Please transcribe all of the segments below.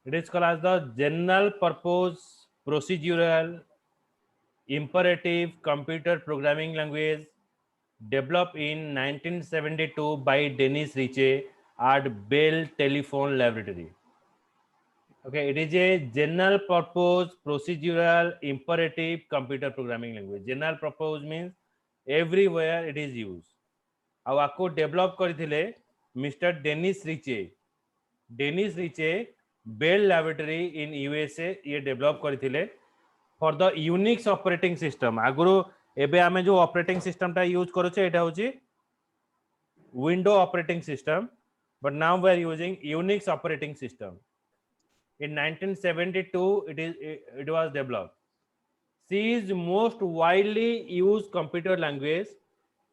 It is called as the general purpose procedural imperative computer programming language developed in 1972 by Dennis Ritchie at Bell Telephone Laboratory. Okay, it is a general purpose procedural imperative computer programming language. General purpose means everywhere it is used. ଆଉ ଆକୁ develop କରିଥିଲେ mister Dennis Ritchie. Dennis Ritchie Bell laboratory in USA ଇଏ develop କରିଥିଲେ for the Unix operating system. ଆଗରୁ ଏବେ ଆମେ ଯେଉଁ operating ସିଷ୍ଟମଟା use କରୁଛେ ଏଇଟା ହେଉଛି window operating system, but now we are using Unix operating system. In 1972 it was developed. C is most widely used computer language.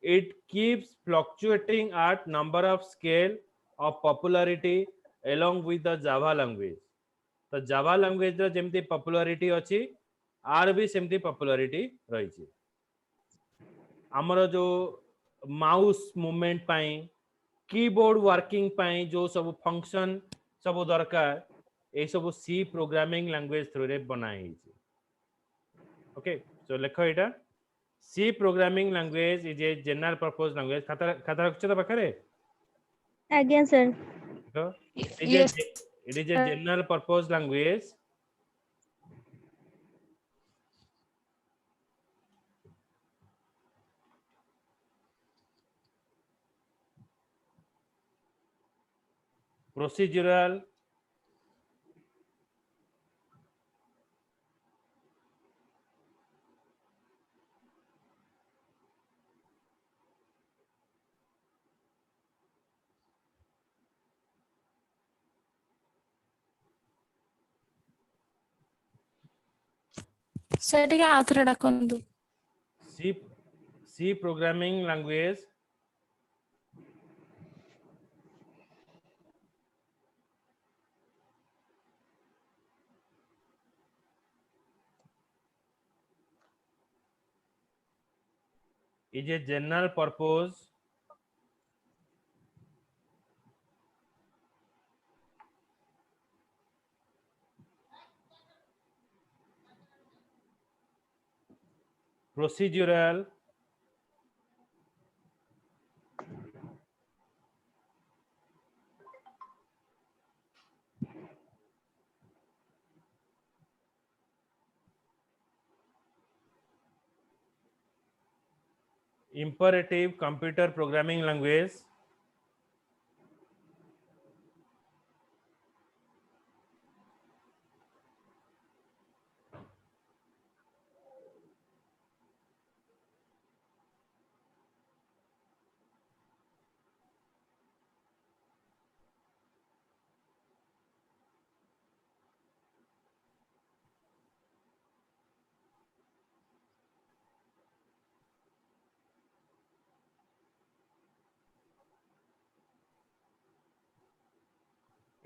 It keeps fluctuating at number of scale of popularity along with the Java language. तो Java language ର ଯେମିତି popularity ଅଛି are भी सेमती popularity रही। हमरो जो mouse movement पाई keyboard working पाई जो सब फंक्शन सब दरकार ए सब सी प्रोग्रामिंग लैंग्वेज थ्रू रे बनाई। ओके सो लेखो एटा C programming language is a general purpose language. खाता रखछ त पाखरे Again, sir. देखो Yes. it is a general purpose language procedural ସେଠିକି ଆଉଥରେ ଡାକନ୍ତୁ। C programming language is a general purpose procedural imperative computer programming language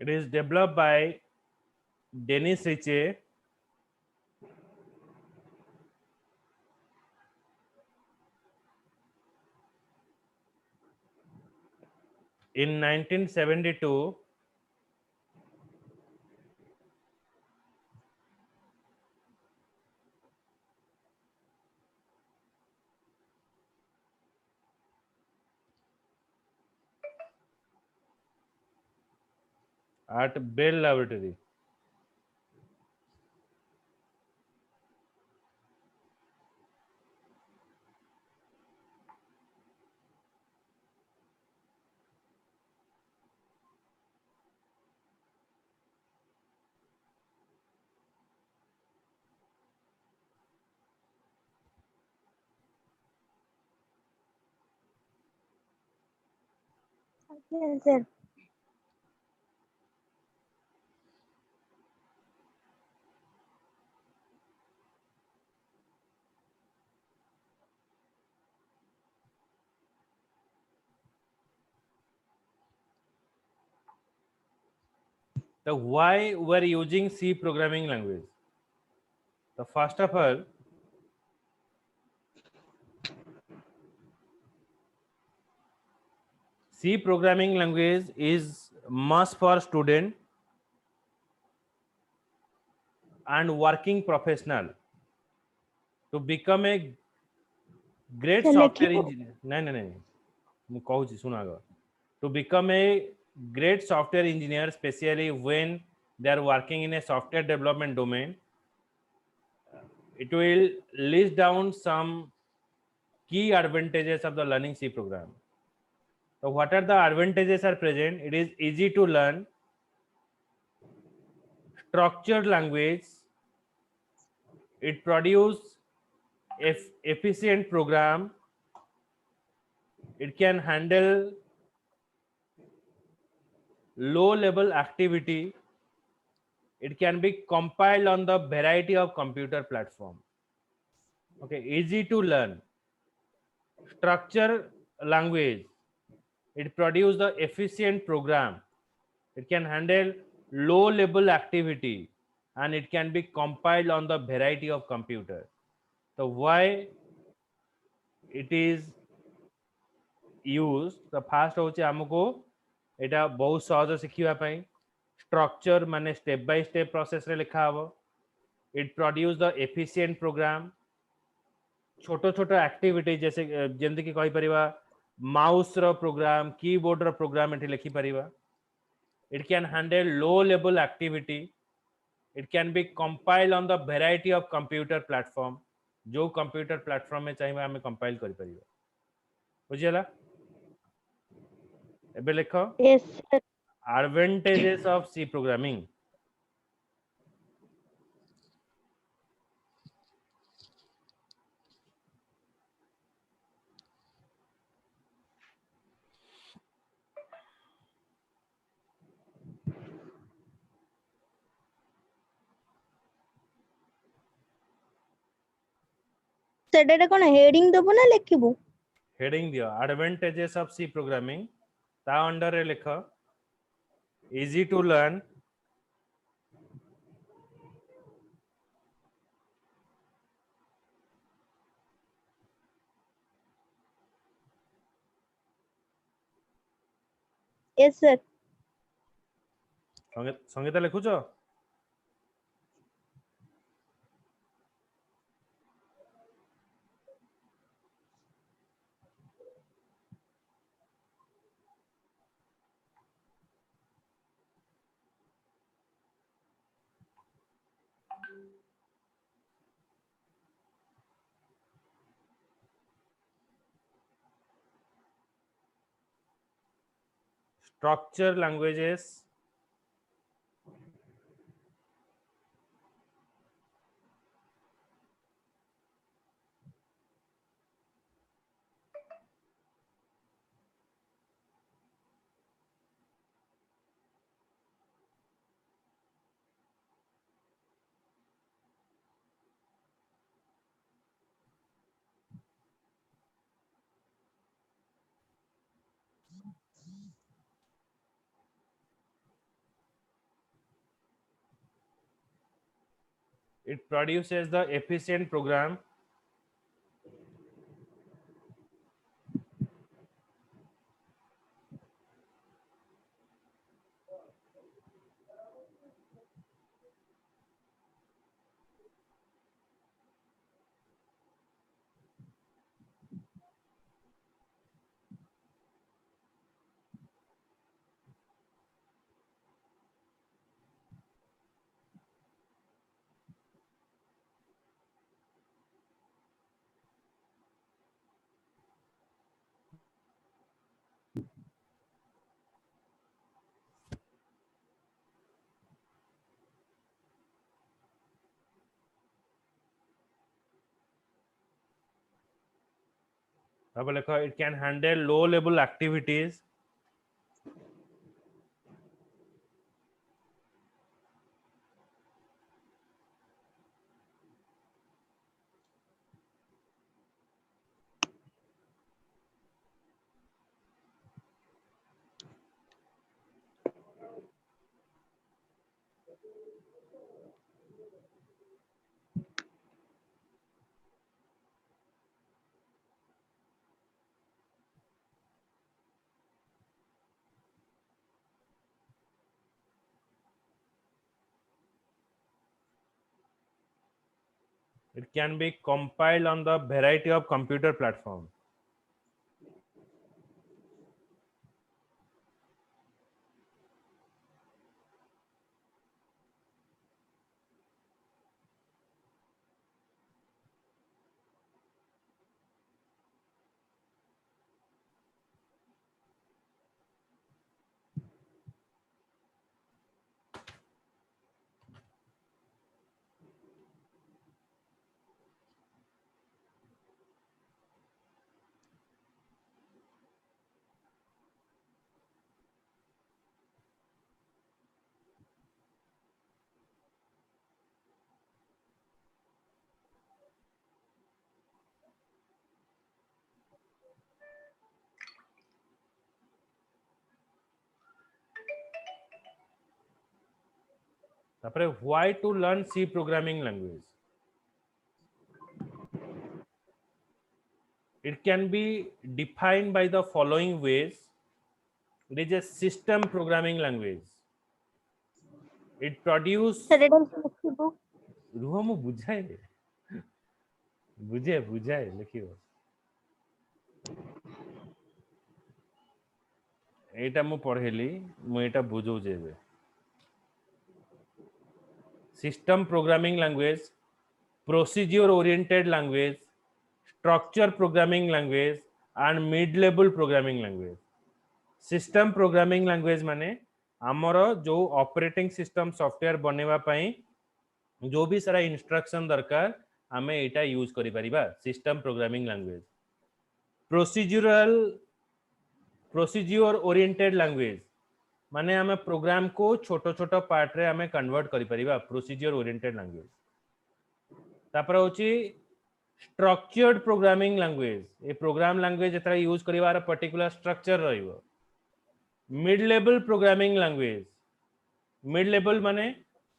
it is developed by Dennis Ritchie in 1972 at Bell Laboratory. Again, sir. So why we're using C programming language? So first of all, C programming language is must for student and working professional to become a great Sir, software ଲେଖିବୁ? engineer. नहीं ମୁଁ କହୁଛି ଶୁଣ ଆଗ to become a great software engineer, especially when they are working in a software development domain. It will list down some key advantages of the learning C program. So what are the advantages are present? It is easy to learn, structured language, it produce efficient program, it can handle low level activity, it can be compiled on the variety of computer platform. Okay, easy to learn, structure language, it produce the efficient program, it can handle low level activity, and it can be compiled on the variety of computer. So why it is used? The first होचे हमको एटा बहुत सहज शिखिबा पई, structure माने step by step process रे लिखा हबो, it produce the efficient program, छोटो छोटो एक्टिविटी जैसे जेंति कि कहि परिबा माउस रो प्रोग्राम, कीबोर्ड रो प्रोग्राम एठी लिखि परिबा, it can handle low level activity, it can be compiled on the variety of computer platform, जो कंप्यूटर प्लेटफॉर्म में चाहिए हमें कंपाइल कर परिबा। बुझियला? एबे लिखो Yes, sir. advantages of C programming. ସେଟା କଣ ହେଡିଂ ଦବୁ ନା ଲେଖିବୁ? हेडिंग दियो advantages of C programming, ता अंडर रे लिखो easy to learn, Yes, sir. Sangeeta लिखुचो? Structure languages, it produces the efficient program, it can handle low level activities, It can be compiled on the variety of computer platform. तापरे why to learn C programming language? It can be defined by the following ways. It is a system programming language. It produce sir एटा लिखिबो रुह मु बुझाए बुझे बुझाए लिखियो एटा मु पढ़ेली मु एटा बुझौ जेबे system programming language, procedure oriented language, structure programming language and mid level programming language. System programming language माने हमरो जो ऑपरेटिंग सिस्टम सॉफ्टवेयर बनेवा पई जो भी सारा इंस्ट्रक्शन दरकार हमें एटा यूज करि परिबा system programming language procedure oriented language माने हमें प्रोग्राम को छोटो छोटो पार्ट रे हमें कन्वर्ट करि परिबा प्रोसीजर ओरिएंटेड लैंग्वेज तापर होची स्ट्रक्चर्ड प्रोग्रामिंग लैंग्वेज ए प्रोग्राम लैंग्वेज एतरा यूज करिवार पर्टिकुलर स्ट्रक्चर रहिबो mid level programming language mid level माने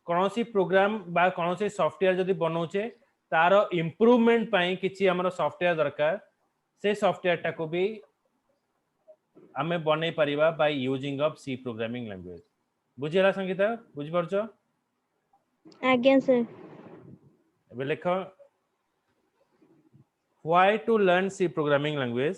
कोनोसी प्रोग्राम बा कोनोसी सॉफ्टवेयर जदी बनौचे तारो इंप्रूवमेंट पाई किछि हमरो सॉफ्टवेयर दरकार से सॉफ्टवेयर टा को भी हमें बनै परिबा by using of C programming language बुझिला संगीता बुझ परछो आज्ञा सर एबे लेखो why to learn C programming language.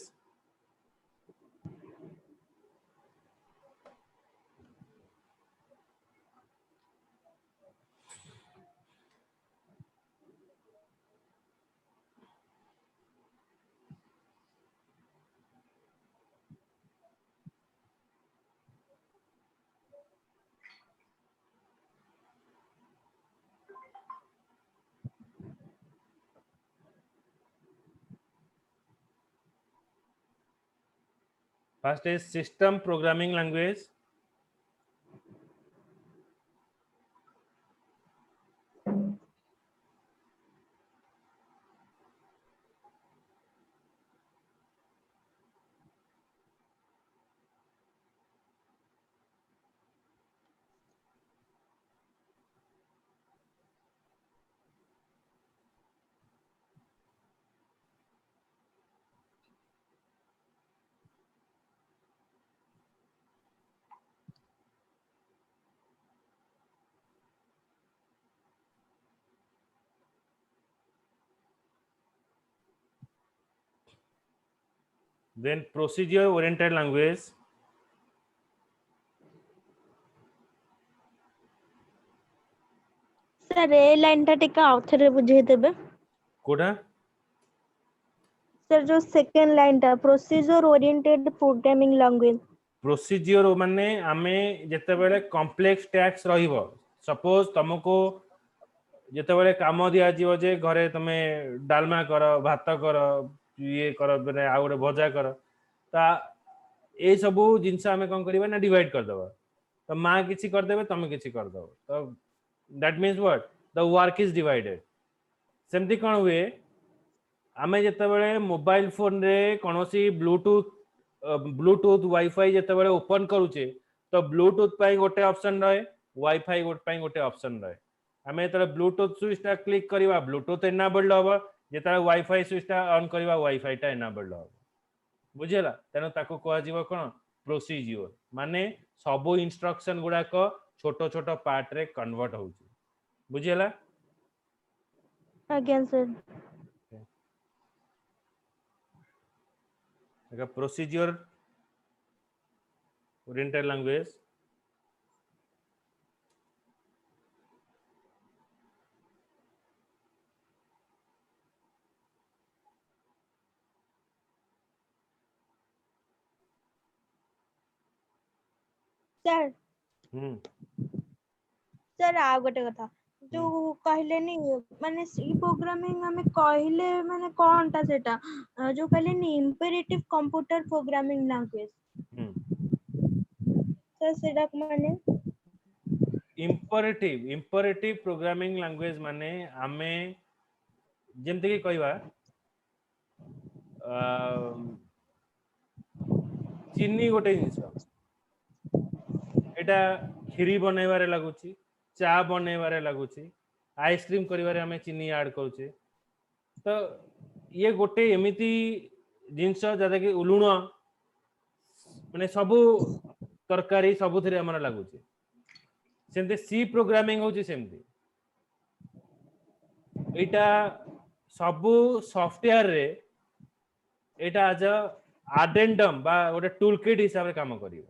First is system programming language. Then procedure oriented language. Sir ए लाइन टा टिका आउथरे बुझे देबे कोडा सर जो सेकंड लाइन टा procedure oriented programming language procedure माने आमे जते बेले कॉम्प्लेक्स टैक्स रहिबो सपोज तुमको जते बेले काम दिया जीवो जे घरे तमे डालमा करो भात करो ये करो माने आ गोटे भजा करो ता ए सबु जिंस आमे कोन करबा ना डिवाइड कर दबा तो मां किछि कर देबे तमे किछि कर दबो तो that means what the work is divided सेमती कोन हुए आमे जते बेले मोबाइल फोन रे कोनोसी ब्लूटूथ वाईफाई जते बेले ओपन करूचे तो ब्लूटूथ पाई गोटे ऑप्शन रहे वाईफाई गोटे पाई गोटे ऑप्शन रहे आमे तले ब्लूटूथ स्विच टा क्लिक करिवा ब्लूटूथ एनेबल्ड होबो जेता वाईफाई स्विच टा ऑन करिवा वाईफाई टा एनेबल्ड होबो बुझेला तेनो ताको कहआ जीवो कोन प्रोसीजर माने सबो इंस्ट्रक्शन गुडा को छोटो छोटो पार्ट रे कन्वर्ट होउची बुझेला Again, sir. like a procedure oriented language, Sir, hmm. sir, आ गोटे कथा जो कहले नी माने सी प्रोग्रामिंग हमें कहले माने कोनटा सेटा जो कहले नी imperative computer programming language Hmm. Sir सेटा माने imperative programming language माने आमे जेमते कि कहवा चीनी गोटे जिनस एटा खीरी बनैबारे लागुची चा बनैबारे लागुची आइसक्रीम करिबारे हमें चीनी ऐड करूचे तो ये गोटे एमिति जिनस जदा कि लुण माने सबु तरकारी सबुथिरे हमर लागुची सेमते सी प्रोग्रामिंग होची सेमती एटा सबु सॉफ्टवेयर रे एटा आज आडेंडम बा गोटे टूल किट हिसाब रे काम करियो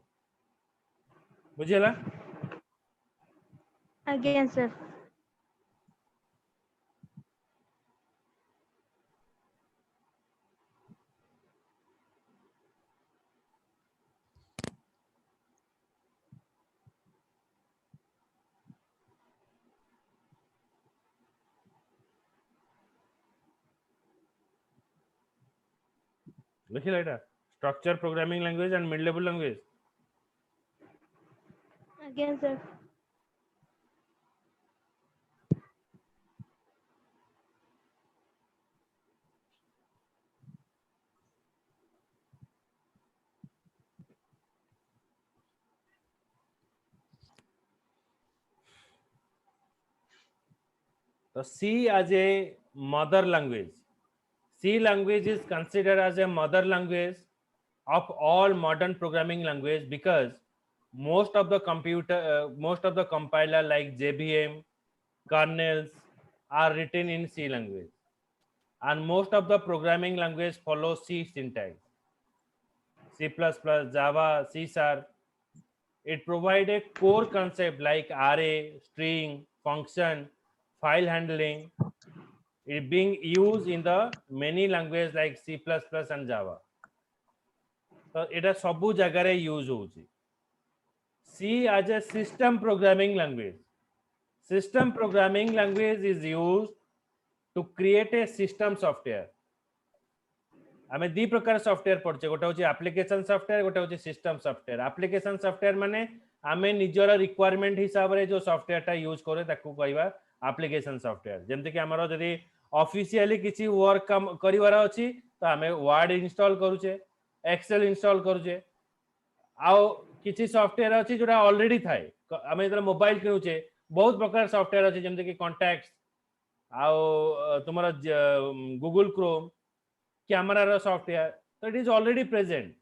बुझिला again sir लिखिला Etah structure programming language and mid level language again sir So C as a mother language. C language is considered as a mother language of all modern programming language because most of the compiler like JVM, kernels are written in C language, and most of the programming language follow C syntax. C++, Java, C Sharp. It provides a core concept like array, string, function, file handling. It being used in the many languages like C++ and Java. So it is sabu jagare use hoji. C as a system programming language. System programming language is used to create a system software. आमे दी प्रकार software पढ़चे गोटे होची application software गोटे होची system software application software माने आमे निजर requirement हिसाब रे जो सॉफ्टवेयर टा यूज करे ताकू कहबा एप्लिकेशन सॉफ्टवेयर जेमते कि हमरो जदी ऑफिशियली किछि वर्क काम करिवार अछि तो आमे वर्ड इंस्टॉल करूचे एक्सेल इंस्टॉल करूचे आउ किछि सॉफ्टवेयर अछि जोटा ऑलरेडी थाए आमे जरा मोबाइल किनुचे बहुत प्रकार सॉफ्टवेयर अछि जेमते कि कॉन्टैक्ट्स आउ तुमरा Google Chrome camera software, so it is already present,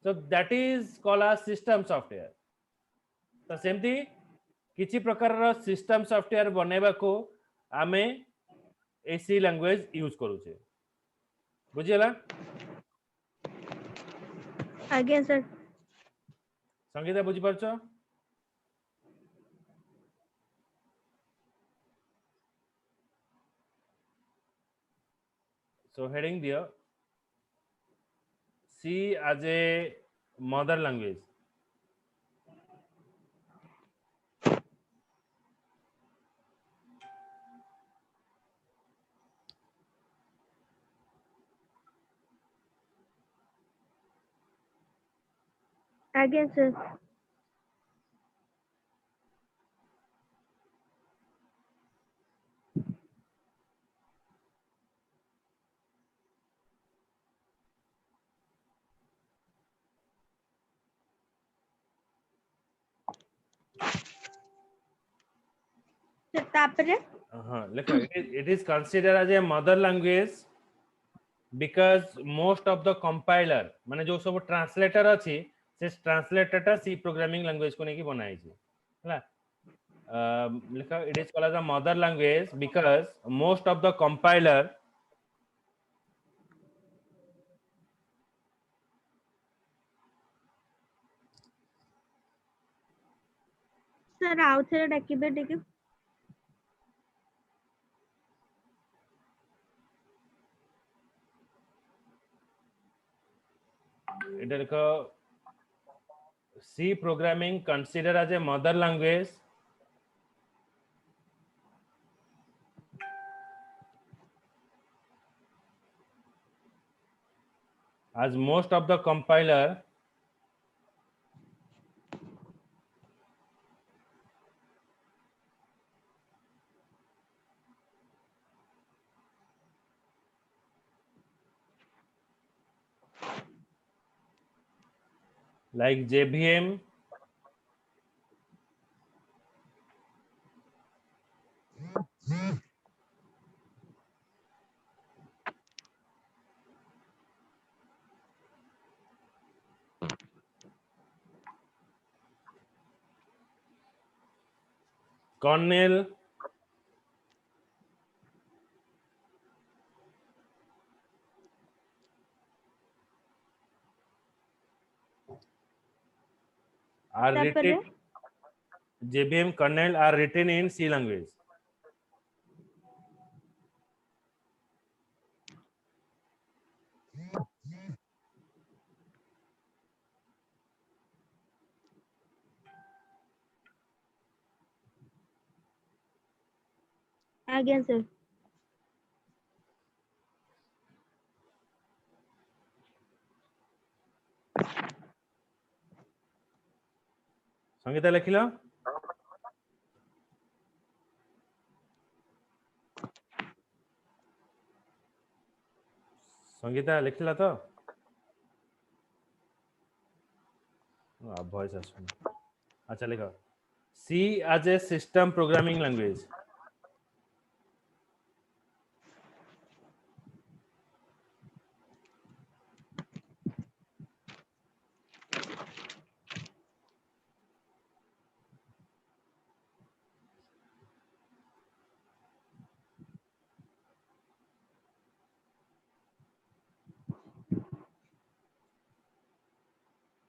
so that is called as system software. तो सेमती किछि प्रकार सिस्टम सॉफ्टवेयर बनेबा को आमे एसी लैंग्वेज यूज करूचे बुझिला अगेन सर संगीता बुझि परछो so heading there C as a mother language. Again sir तापरे Look, it is considered as a mother language because most of the compiler माने जो सब ट्रांसलेटर अछि से ट्रांसलेटर टा सी प्रोग्रामिंग लैंग्वेज को नेकी बनाई छी हला it is called as a mother language because most of the compiler sir आउ थे डाकिबे टिके C programming considered as a mother language as most of the compiler like JVM, Cornell, are तापरे written JVM kernel are written in C language. आज्ञा sir Sangeeta लिखिल Sangeeta लिखिला तो voice आसुनी अच्छा लिख C as a system programming language.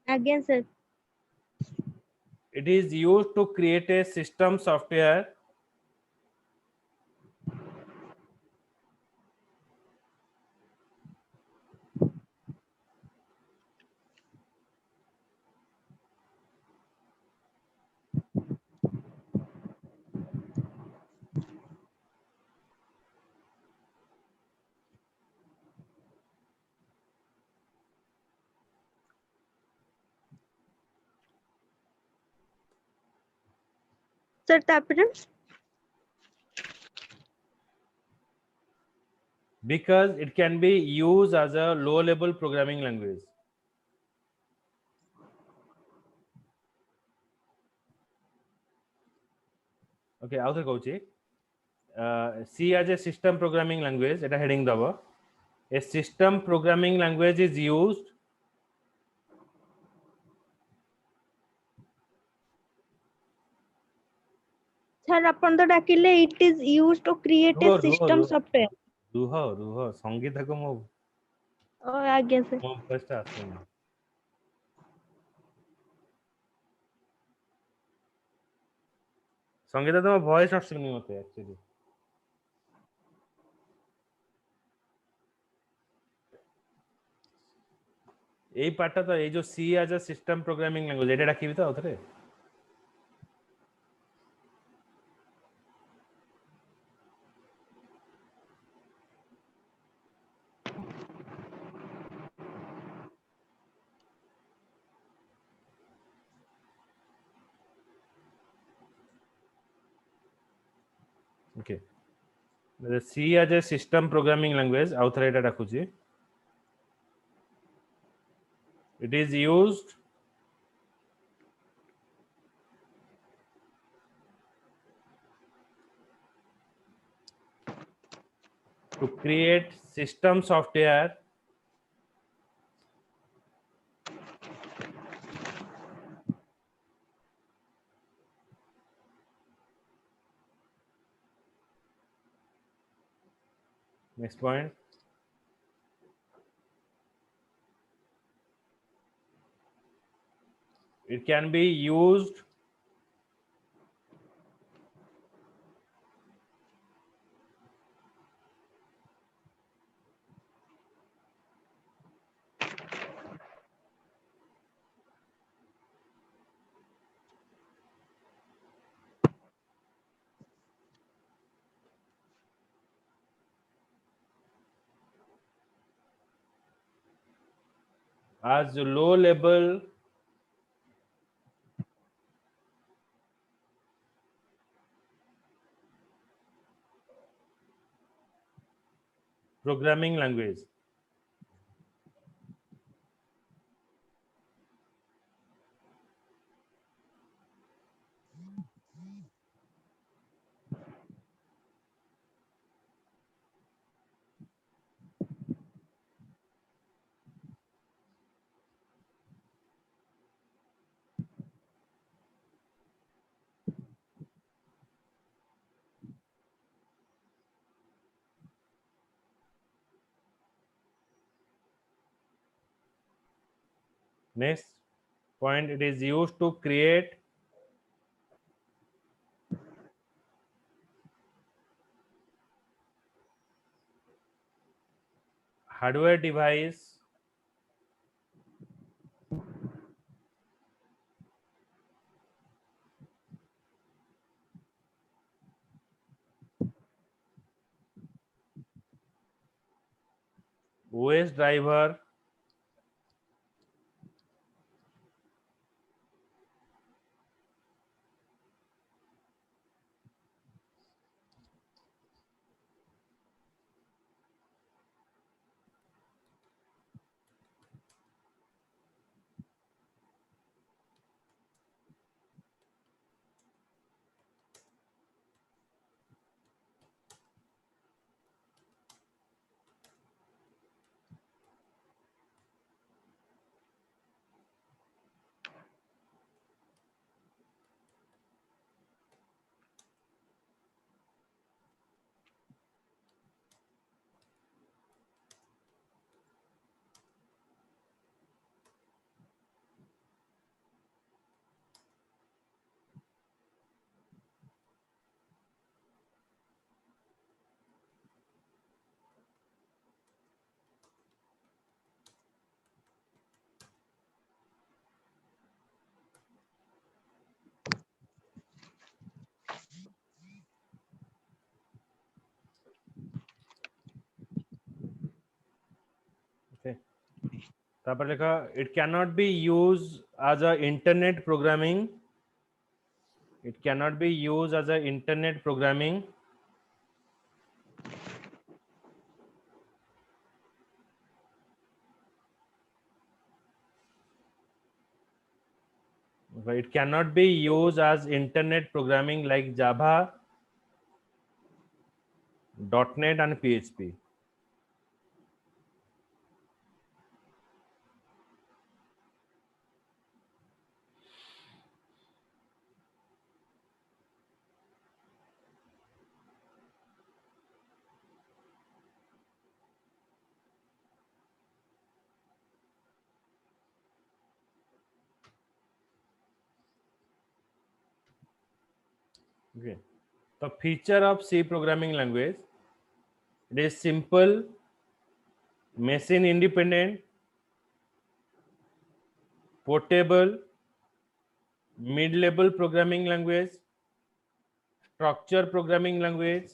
आज्ञा sir It is used to create a system software sir तापरे because it can be used as a low level programming language. Okay, आउथरे कहूँ C as a system programming language এটা heading दबो. A system programming language is used sir अपन तो डाकिले it is used to create a system software रुह संगीता को मो ओ आज्ञा सर फर्स्ट आसुनी संगीता तुम वॉइस आसुनी मते एक्चुअली এই পার্টটা তো এই যে C as a system programming language এটা রাখিবি তো আউথরে okay C as a system programming language आउथरे এটা রাখুছি it is used to create system software Next point. It can be used as low level programming language. Next point, it is used to create hardware device OS driver okay. তারপর লেখা it cannot be used as a internet programming. It cannot be used as a internet programming it cannot be used as internet programming like Java, .NET and PHP. Okay. The feature of C programming language, it is simple, machine independent, portable, mid-level programming language, structure programming language,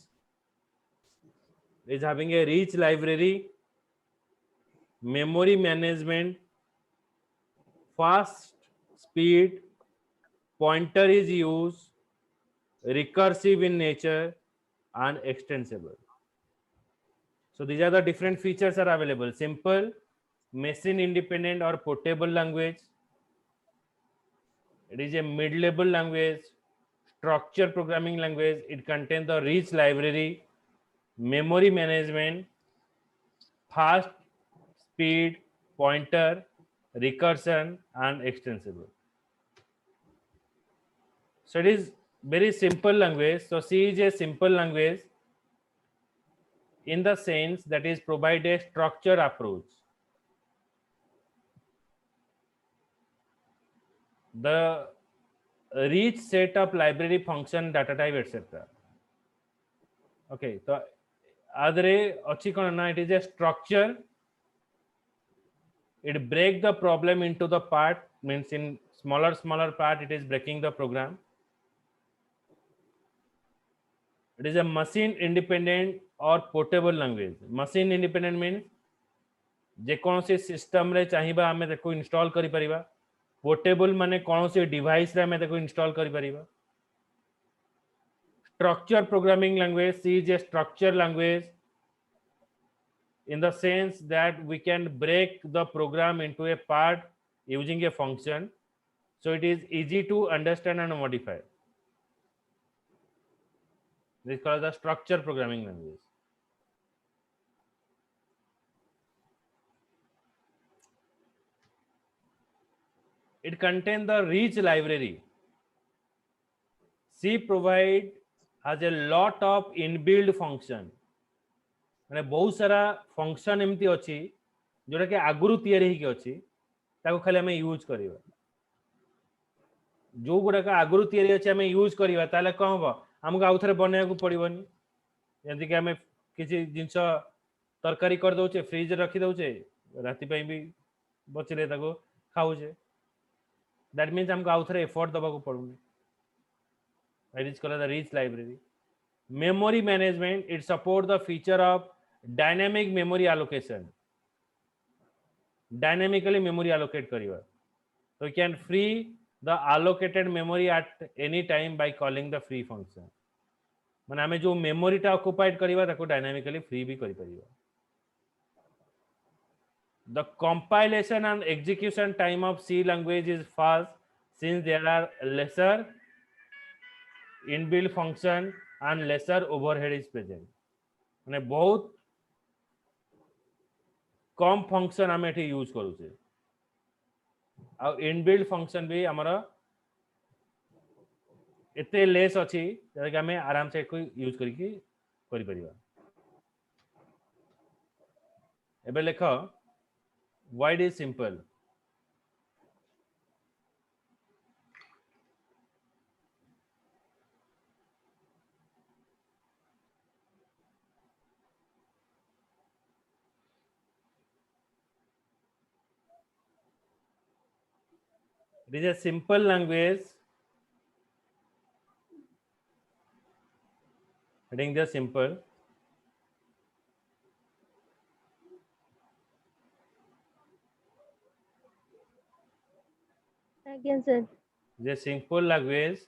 is having a rich library, memory management, fast speed, pointer is used, recursive in nature and extensible. So these are the different features are available: simple, machine independent or portable language. It is a mid-level language, structure programming language. It contains the rich library, memory management, fast speed, pointer, recursion and extensible. So it is very simple language. So C is a simple language. in the sense that is provide a structured approach. The rich set of library function data type etc. Okay, so adre achi kon na, it is a structure. It break the problem into the part, means in smaller part it is breaking the program. It is a machine independent or portable language. Machine independent means जेकोसी system रे चाहिबा हमें देखो install करि परिबा. Portable माने कोनोसी device रे हमें देखो इंस्टॉल करि परिबा. Structure programming language, C is a structure language in the sense that we can break the program into a part using a function, so it is easy to understand and modify. This is called the structure programming language. It contains the rich library. C provide has a lot of inbuilt function. माने बहुत सारा function एमती अछि जोटा के आगुरु तयारी ही के अछि ताको खाली हमें यूज करिवा. जो गुडा का आगुरु तयारी अछि हमें यूज करिवा ताले कोन हो हमको आउथरे बनेया को पड़िबोनी. जंती के हमें किछि जिंस तरकारी कर दोचे फ्रिज रखी दोचे राति पई भी बचले ताको खाउचे. दैट मींस हमको आउथरे एफर्ट दबा को पड़ुनी. It is called the rich library. Memory management, it support the feature of dynamic memory allocation. Dynamically memory allocate kariba. So you can free the allocated memory at any time by calling the free function. माने हमें जो memory टा occupied करिबा ताको dynamically free भी करि परिबा. The compilation and execution time of C language is fast since there are lesser inbuilt function and lesser overhead is present. माने बहुत कम फंक्शन आम ये यूज करूचे आ इनबिल्ट फंक्शन भी हमारा एते लेस अच्छी कि आम आराम से यूज करके करि परिबा. एबे लेख why it is simple. It is a simple language. Heading the simple. Again, sir. It is a simple language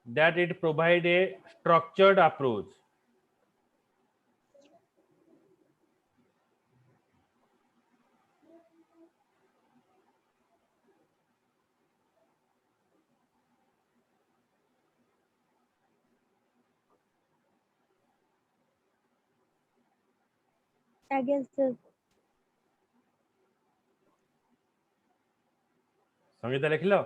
that it provide a structured approach. Again, sir. Sangeeta लिख लो.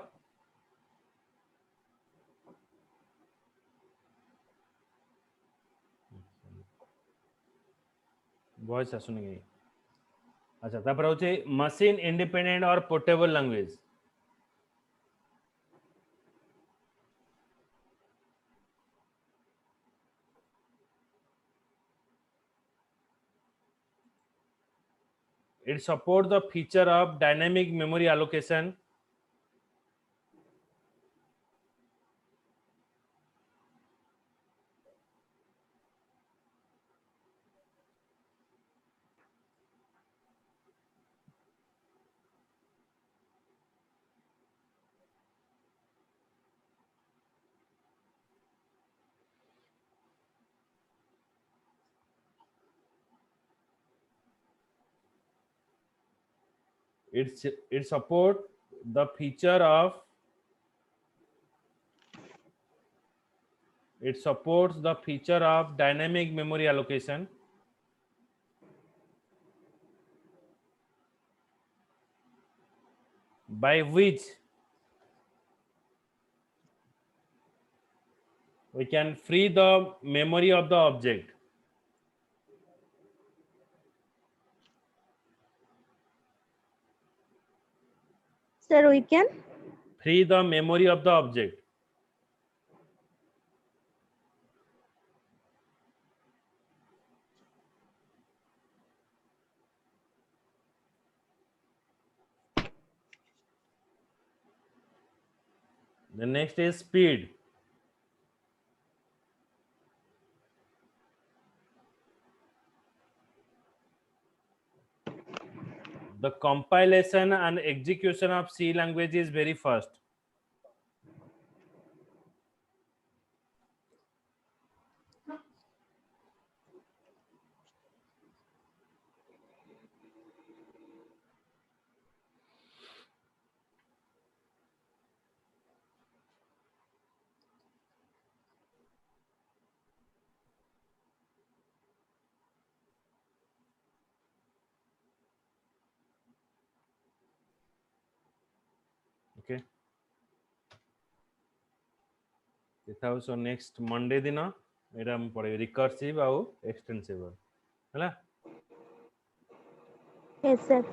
वॉइस आसुनी. अच्छा तापर होचे मशीन इंडिपेंडेंट और portable language. It support the feature of dynamic memory allocation. It support the feature of it supports the feature of dynamic memory allocation by which we can free the memory of the object. Sir, we can. Free the memory of the object. The next is speed. The compilation and execution of C language is very fast. Okay. So next Monday दिन एटा हम पढ़े recursive आउ extensive हैला. Yes, sir.